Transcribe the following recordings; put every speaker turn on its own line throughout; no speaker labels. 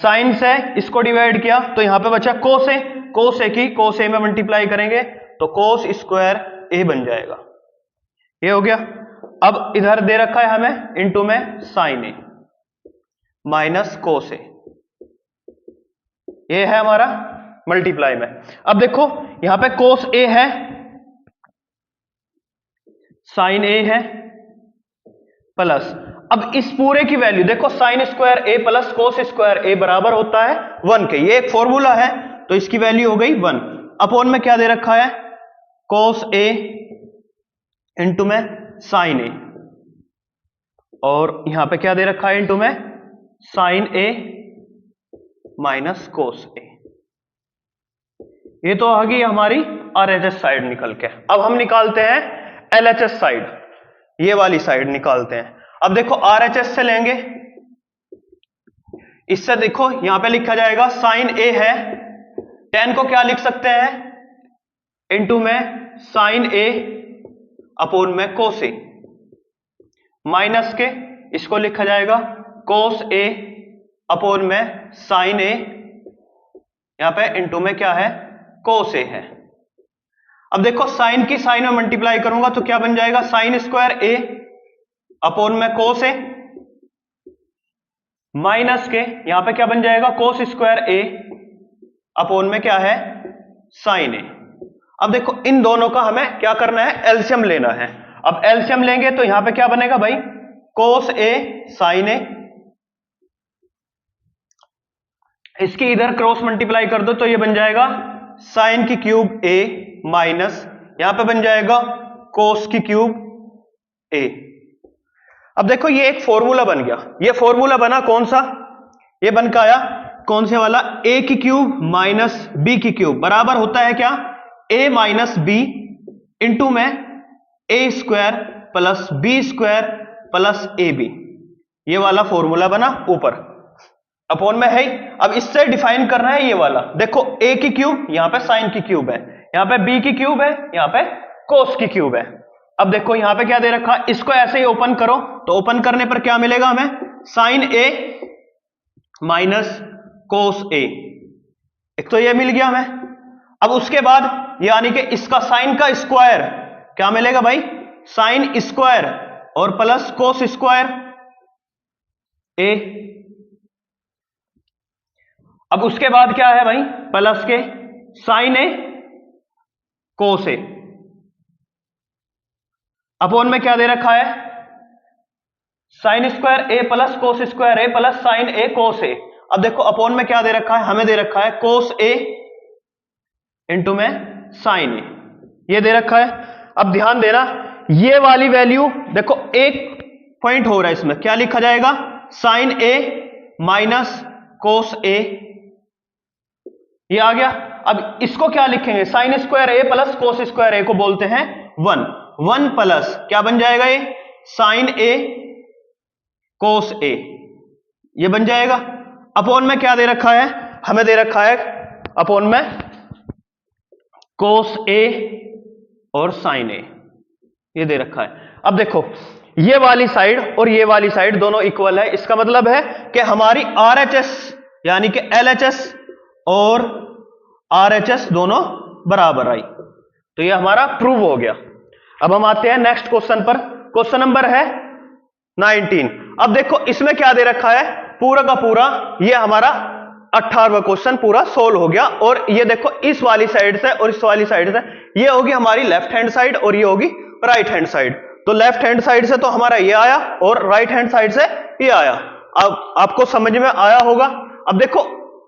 Sign से इसको divide किया तो यहां पे बचा कोस ए, कोस ए की कोस ए में मल्टीप्लाई करेंगे तो कोस स्क्वायर ए बन जाएगा। ये हो गया। अब इधर दे रखा है हमें इनटू में साइन ए माइनस कोस ए, ये है हमारा मल्टीप्लाई में। अब देखो यहां पे कोस ए है, साइन ए है, प्लस अब इस पूरे की वैल्यू देखो साइन स्क्वायर ए प्लस कोस स्क्वायर ए बराबर होता है 1 के, ये एक फॉर्मूला है तो इसकी वैल्यू हो गई 1। अपॉन में क्या दे रखा है कोस ए इंटू में साइन ए, और यहां पे क्या दे रखा है इंटू में साइन ए माइनस कोस ए। ये तो आ गई हमारी आरएचएस साइड निकल के। अब हम निकालते हैं एलएचएस साइड, ये वाली साइड निकालते हैं। अब देखो आरएचएस से लेंगे, इससे देखो यहां पे लिखा जाएगा साइन ए है, tan को क्या लिख सकते हैं इंटू में साइन ए अपोन में कोस ए, माइनस के इसको लिखा जाएगा कोस ए अपोन में साइन ए, यहां पे इंटू में क्या है कोस ए है। अब देखो साइन की साइन में मल्टीप्लाई करूंगा तो क्या बन जाएगा साइन स्क्वायर ए अपोन में कोस ए, माइनस के यहां पे क्या बन जाएगा कोस स्क्वायर ए अपोन में क्या है साइन ए। अब देखो इन दोनों का हमें क्या करना है एलसीएम लेना है। अब एलसीएम लेंगे तो यहां पे क्या बनेगा भाई कोस ए साइन ए, इसकी इधर क्रॉस मल्टीप्लाई कर दो तो ये बन जाएगा साइन की क्यूब ए माइनस यहां पे बन जाएगा कोस की क्यूब ए। अब देखो ये एक फॉर्मूला बन गया, ये फॉर्मूला बना कौन सा, ये बन के आया कौन से वाला ए की क्यूब माइनस बी की क्यूब बराबर होता है क्या ए माइनस बी इंटू में a square plus b square plus a b. ये वाला फॉर्मूला बना ऊपर, अपॉन में है। अब इससे डिफाइन करना है ये वाला, देखो ए की क्यूब यहां पे साइन की क्यूब है, यहां पे बी की क्यूब है, यहां पे कोस की क्यूब है। अब देखो यहां पे क्या दे रखा, इसको ऐसे ही ओपन करो तो ओपन करने पर क्या मिलेगा हमें साइन ए माइनस कोस ए, एक तो ये मिल गया हमें। अब उसके बाद यानी कि इसका साइन का स्क्वायर क्या मिलेगा भाई साइन स्क्वायर और प्लस कोस स्क्वायर ए। अब उसके बाद क्या है भाई प्लस के साइन ए कोस ए, अपॉन में क्या दे रखा है साइन स्क्वायर ए प्लस कोस स्क्वायर ए प्लस साइन ए कोस ए। अब देखो अपॉन में क्या दे रखा है हमें दे रखा है कोस ए इंटू में साइन ए, ये दे रखा है। अब ध्यान देना ये वाली वैल्यू देखो एक पॉइंट हो रहा है इसमें, क्या लिखा जाएगा साइन ए माइनस कोस ए, ये आ गया। अब इसको क्या लिखेंगे साइन स्क्वायर ए प्लस कोस स्क्वायर ए को बोलते हैं 1 प्लस क्या बन जाएगा ये साइन ए कोस ए, ये बन जाएगा। अपॉन में क्या दे रखा है हमें दे रखा है अपॉन में कोस ए और साइन ए, ये दे रखा है। अब देखो ये वाली साइड और ये वाली साइड दोनों इक्वल है, इसका मतलब है कि हमारी आरएचएस यानी कि एलएचएस और आरएचएस दोनों बराबर आई, तो ये हमारा प्रूव हो गया। अब हम आते हैं नेक्स्ट क्वेश्चन पर, क्वेश्चन नंबर है 19। अब देखो इसमें क्या दे रखा है पूरा का पूरा ये हमारा 18वां क्वेश्चन पूरा सोल्व हो गया। और ये देखो इस वाली साइड से और इस वाली साइड से ये होगी हमारी लेफ्ट हैंड साइड और ये होगी राइट हैंड साइड। तो लेफ्ट हैंड साइड से तो हमारा ये आया और राइट हैंड साइड से ये आया। अब आपको समझ में आया होगा। अब देखो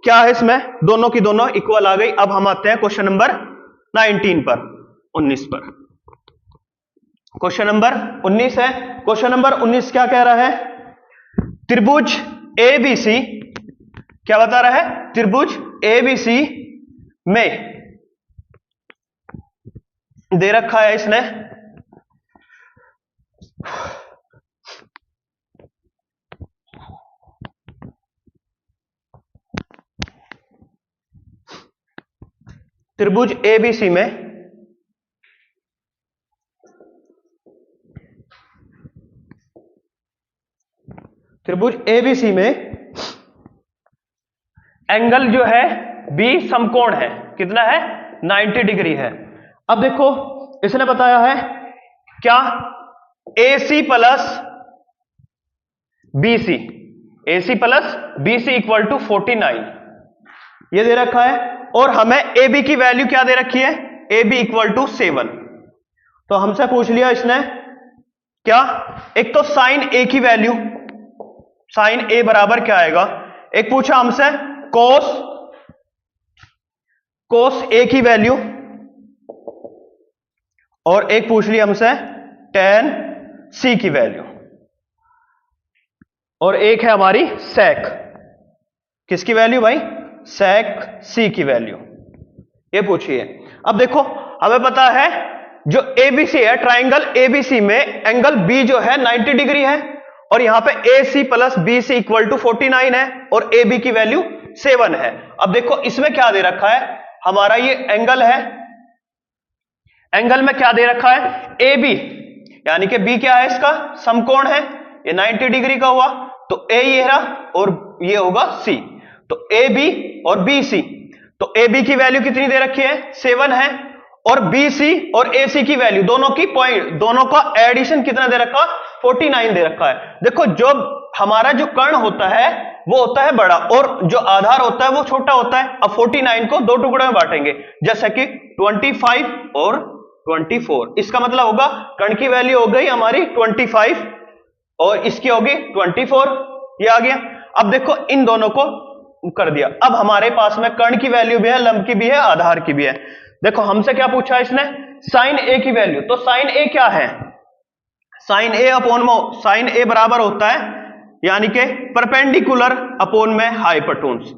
क्या है इसमें दोनों की दोनों इक्वल आ गई। अब हम आते हैं क्वेश्चन नंबर 19 पर 19 पर। क्वेश्चन नंबर 19 है। क्वेश्चन नंबर 19 क्या कह रहा है त्रिभुज एबीसी, क्या बता रहा है त्रिभुज एबीसी में दे रखा है इसने त्रिभुज एबीसी में त्रिभुज एबीसी में एंगल जो है बी समकोण है, कितना है 90 डिग्री है। अब देखो इसने बताया है क्या, AC plus BC, AC plus BC equal to 49 ये दे रखा है, और हमें AB की वैल्यू क्या दे रखी है, AB इक्वल टू 7। तो हमसे पूछ लिया इसने क्या, एक तो साइन A की वैल्यू, साइन A बराबर क्या आएगा, एक पूछा हमसे कोस A की वैल्यू, और एक पूछ लिया हमसे tan C की वैल्यू, और एक है हमारी sec, किसकी वैल्यू भाई, sec C की वैल्यू, ये पूछिए। अब देखो हमें पता है जो ABC है, ट्राइंगल ABC में एंगल B जो है 90 डिग्री है, और यहां पे AC plus BC equal to 49 है, और AB की वैल्यू 7 है। अब देखो इसमें क्या दे रखा है, हमारा ये एंगल है, एंगल में क्या दे रखा है AB, यानी कि B क्या है इसका समकोण है, ये 90 डिग्री का हुआ, तो A ये रहा और ये होगा C, तो AB और BC, तो AB की वैल्यू कितनी दे रखी है 7 है, और BC और AC की वैल्यू दोनों की पॉइंट, दोनों का एडिशन कितना दे रखा 49 दे रखा है। देखो जो हमारा जो कर्ण होता है वो होता है बड़ा, और जो आधार होता है वो छोटा होता है। अब 49 को दो टुकड़े में बांटेंगे, जैसे कि 25 और 24, इसका मतलब होगा कर्ण की वैल्यू हो गई हमारी 25 और इसकी होगी 24, ये आ गया। अब देखो इन दोनों को कर दिया, अब हमारे पास में कर्ण की वैल्यू भी है, लंब की भी है, आधार की भी है। देखो हमसे क्या पूछा इसने, साइन A की वैल्यू, तो साइन A क्या है, साइन A अपॉन में, साइन A बराबर होता है यानी कि परपेंडिकुलर अपॉन में हाइपोटेन्यूज,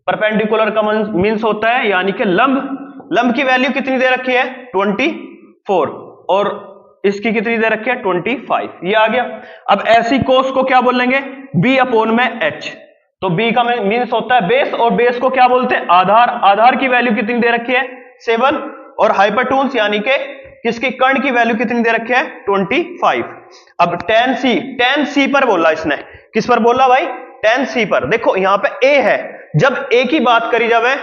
परपेंडिकुलर का मींस होता है यानी कि लंब, लंब की वैल्यू कितनी दे रखी है 24, और इसकी कितनी दे रखी है 25, ये आ गया। अब ऐसी कोस को क्या बोलेंगे, B अपॉन में H, तो B का मींस होता है बेस, और बेस को क्या बोलते हैं आधार, आधार की वैल्यू कितनी दे रखी है 7, और हाइपोटेन्यूज यानी कि किसकी कर्ण की वैल्यू कितनी दे रखी है 25। अब tan C, tan C पर बोला इसने, किस पर बोला भाई tan C पर। देखो यहां पे A है, जब A की बात करी जावे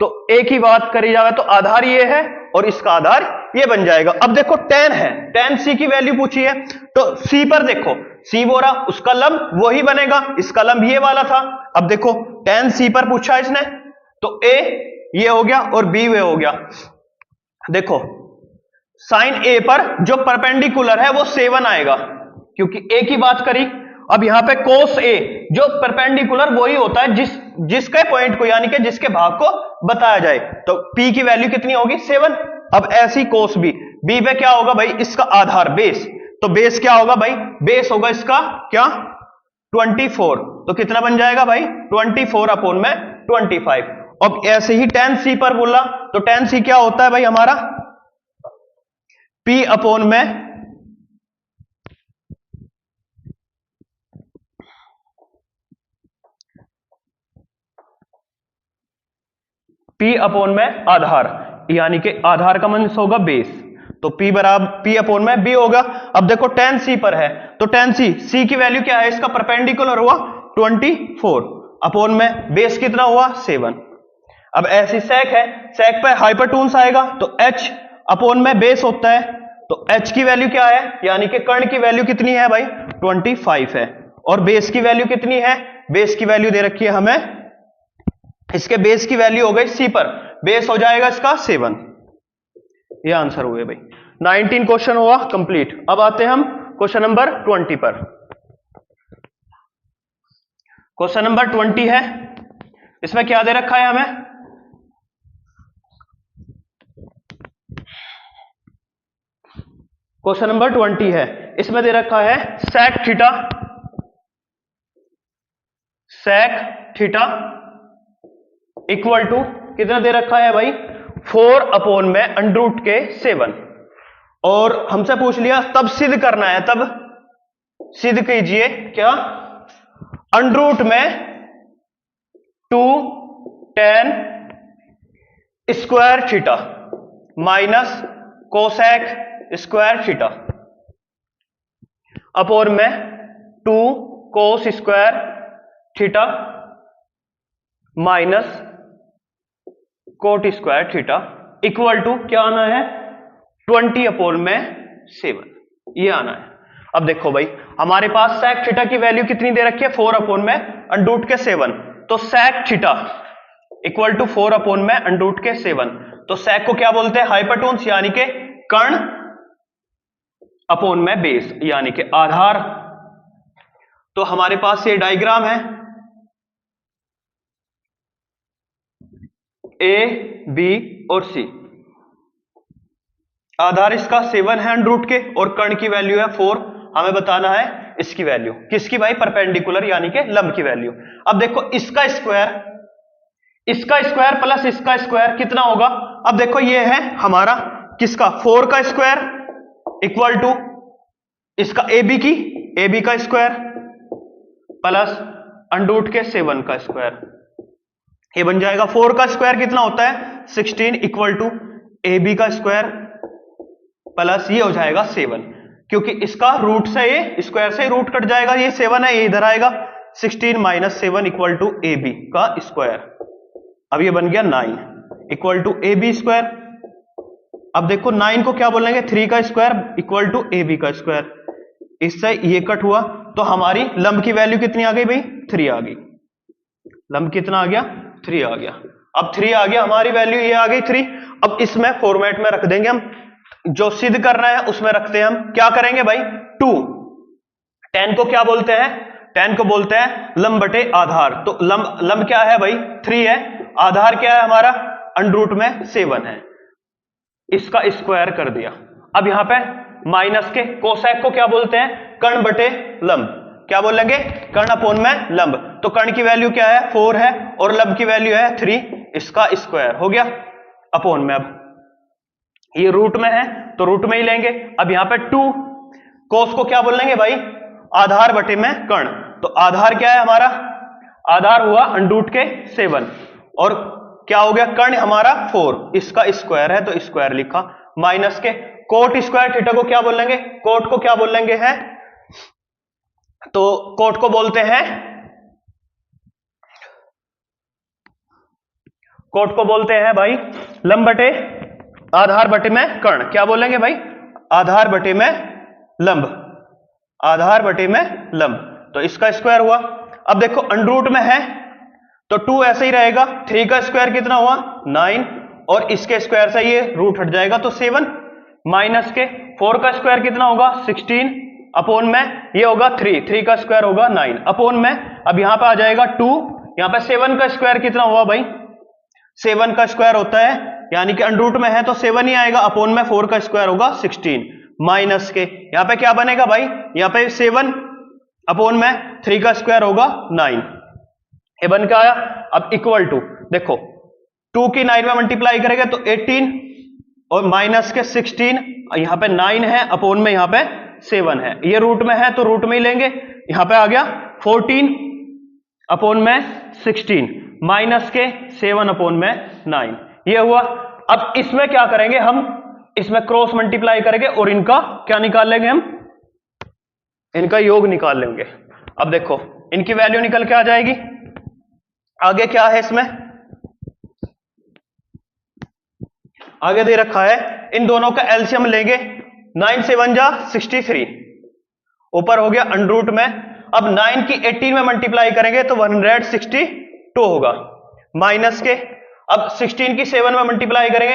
तो A की बात करी जावे तो आधार ये है और इसका आधार ये बन जाएगा। अब देखो tan है, tan C की वैल्यू पूछी है, तो C पर देखो C बोरा उसका लंब वही बनेगा, इसका लंब ये वाला था। अब देखो tan C पर पूछा इसने, तो A ये हो गया और B वे हो गया। देखो साइन A पर जो परपेंडिकुलर है वो 7 आएगा क्योंकि A की बात करी। अब यहां पे कोस A जो परपेंडिकुलर वही होता है जिसके पॉइंट को यानी कि जिसके भाग को बताया जाए, तो P की वैल्यू कितनी होगी 7। अब ऐसी कोस B, B पे क्या होगा भाई इसका आधार बेस, तो बेस क्या होगा भाई, बेस होगा इसका क्या 24, तो कितना बन जाएगा भाई 24 अपॉन में 25। अब ऐसे ही tan C पर बोला, तो tan C क्या होता है भाई हमारा P अपॉन में P अपॉन में आधार, यानी कि आधार का मान होगा बेस, तो P बराबर P अपॉन में B होगा। अब देखो tan C पर है, तो tan C की वैल्यू क्या है इसका परपेंडिकुलर हुआ 24 अपॉन में बेस कितना हुआ 7। अब ऐसी sec है, sec पे हाइपोटेन्यूज आएगा तो H अपॉन में बेस होता है, तो H की वैल्यू क्या है यानी कि कर्ण की वैल्यू कितनी है भाई 25 है, और बेस की वैल्यू कितनी है, बेस की वैल्यू दे रखी है हमें, इसके बेस की वैल्यू हो गई C पर, बेस हो जाएगा इसका 7। ये आंसर हुए भाई। 19 क्वेश्चन हुआ कंप्लीट। अब आते हैं हम क्वेश्चन नंबर 20 पर। क्वेश्चन नंबर 20 है, इसमें क्या दे रखा है हमें, क्वेश्चन नंबर 20 है, इसमें दे रखा है sec थीटा इक्वल टू कितना दे रखा है भाई 4 अपॉन में अंडर रूट के 7, और हमसे पूछ लिया तब सिद्ध करना है, तब सिद्ध कीजिए क्या, अंडर रूट में 2 tan square theta minus cosec square theta upon में 2 cos square theta minus cot square theta equal to क्या आना है 20/7 ये आना है। अब देखो भाई हमारे पास sec थीटा की वैल्यू कितनी दे रखी है 4/7 तो sec थीटा इक्वल टू 4/7 तो sec को क्या बोलते हैं हाइपोटेन्यूज यानी कि कर्ण अपॉन में बेस यानी कि आधार। तो हमारे पास ये डायग्राम है ए बी और सी, आधार इसका 7 है √ के और कर्ण की वैल्यू है 4। हमें बताना है इसकी वैल्यू किसकी भाई परपेंडिकुलर यानी कि लंब की वैल्यू। अब देखो इसका स्क्वायर प्लस इसका स्क्वायर कितना होगा। अब देखो ये है हमारा किसका 4 का स्क्वायर इक्वल टू इसका AB का स्क्वायर प्लस √ के 7 का स्क्वायर, ये बन जाएगा 4 का स्क्वायर कितना होता है 16 इक्वल टू AB का स्क्वायर प्लस ये हो जाएगा 7 क्योंकि इसका रूट से ये स्क्वायर से रूट कट जाएगा, ये 7 है ये इधर आएगा 16 - 7 इक्वल टू AB का स्क्वायर। अब ये बन गया 9 इक्वल टू AB स्क्वायर। अब देखो 9 को क्या बोलेंगे 3 का स्क्वायर इक्वल टू AB का स्क्वायर, इससे ये कट हुआ तो हमारी लंब की वैल्यू कितनी आ गई भाई 3 आ गई। लंब कितना आ गया 3 आ गया। अब 3 आ गया हमारी वैल्यू ये आ गई 3। अब इसमें फॉर्मेट में रख देंगे हम, जो सिद्ध करना है उसमें रखते हैं हम। क्या करेंगे भाई 2 10 को क्या बोलते हैं 10 को बोलते हैं लंब बटे आधार। तो लंब क्या है भाई 3 है, आधार क्या है हमारा √ में 7 है, इसका स्क्वायर कर दिया। अब यहां पे माइनस के कोसेक को क्या बोलते हैं कर्ण बटे लंब, क्या बोलेंगे कर्ण अपॉन में लंब। तो कर्ण की वैल्यू क्या है 4 है और लंब की वैल्यू है 3, इसका स्क्वायर हो गया अपॉन में। अब ये रूट में है तो रूट में ही लेंगे। अब यहां पे 2 कोस को क्या बोलेंगे भाई आधार बटे में कर्ण। तो आधार क्या है हमारा आधार हुआ √ के 7 और क्या हो गया कर्ण हमारा 4, इसका स्क्वायर है तो स्क्वायर लिखा। माइनस के कोट स्क्वायर थीटा को क्या बोलेंगे कोट को क्या बोलेंगे है तो कोट को बोलते हैं भाई लंब बटे आधार बटे में कर्ण। क्या बोलेंगे भाई आधार बटे में लंब, आधार बटे में लंब, तो इसका स्क्वायर हुआ। अब देखो √ में है तो 2 ऐसे ही रहेगा, 3 का स्क्वायर कितना हुआ 9 और इसके स्क्वायर से ये रूट हट जाएगा तो 7 माइनस के 4 का स्क्वायर कितना होगा 16 अपॉन में ये होगा 3 का स्क्वायर होगा 9 अपॉन में। अब यहां पे आ जाएगा 2, यहां पे 7 का स्क्वायर कितना हुआ भाई 7 का स्क्वायर होता है यानी कि √ में है तो 7 ही आएगा अपॉन में 4 का स्क्वायर होगा 16 माइनस के यहां पे क्या बनेगा भाई यहां पे 7 अपॉन में 3 का स्क्वायर होगा 9, ये बन के आया। अब इक्वल टू देखो 2 की 9 में मल्टीप्लाई करेंगे तो 18 और माइनस के 16, यहां पे 9 है अपॉन में यहां पे 7 है, ये रूट में है तो रूट में ही लेंगे। यहां पे आ गया 14 अपॉन में 16 माइनस के 7 अपॉन में 9, ये हुआ। अब इसमें क्या करेंगे हम इसमें क्रॉस मल्टीप्लाई करेंगे और इनका क्या निकाल लेंगे हम इनका योग निकाल लेंगे। अब देखो इनकी वैल्यू निकल के आ जाएगी। आगे क्या है इसमें आगे दे रखा है इन दोनों का एलसीएम लेंगे 9 × 7 = 63, ऊपर हो गया √ में। अब 9 की 18 में मल्टीप्लाई करेंगे तो 162 होगा माइनस के अब 16 की 7 में मल्टीप्लाई करेंगे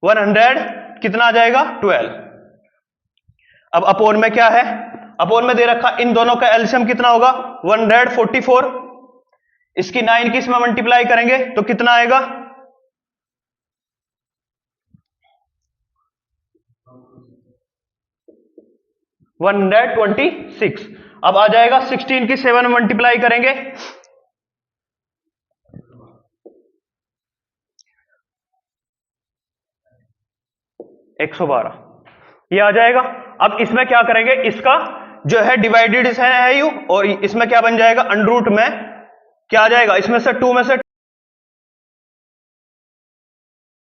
100 कितना आ जाएगा 12। अब अपोन में क्या है अपोन में दे रखा इन दोनों का एलसीएम कितना होगा 144, इसकी 9 की इसमें मल्टीप्लाई करेंगे तो कितना आएगा 126। अब आ जाएगा 16 की 7 में मल्टीप्लाई करेंगे 112, ये आ जाएगा। अब इसमें क्या करेंगे इसका जो है डिवाइडेड है यू और इसमें क्या बन जाएगा अंडर रूट में क्या आ जाएगा इसमें से 2 में से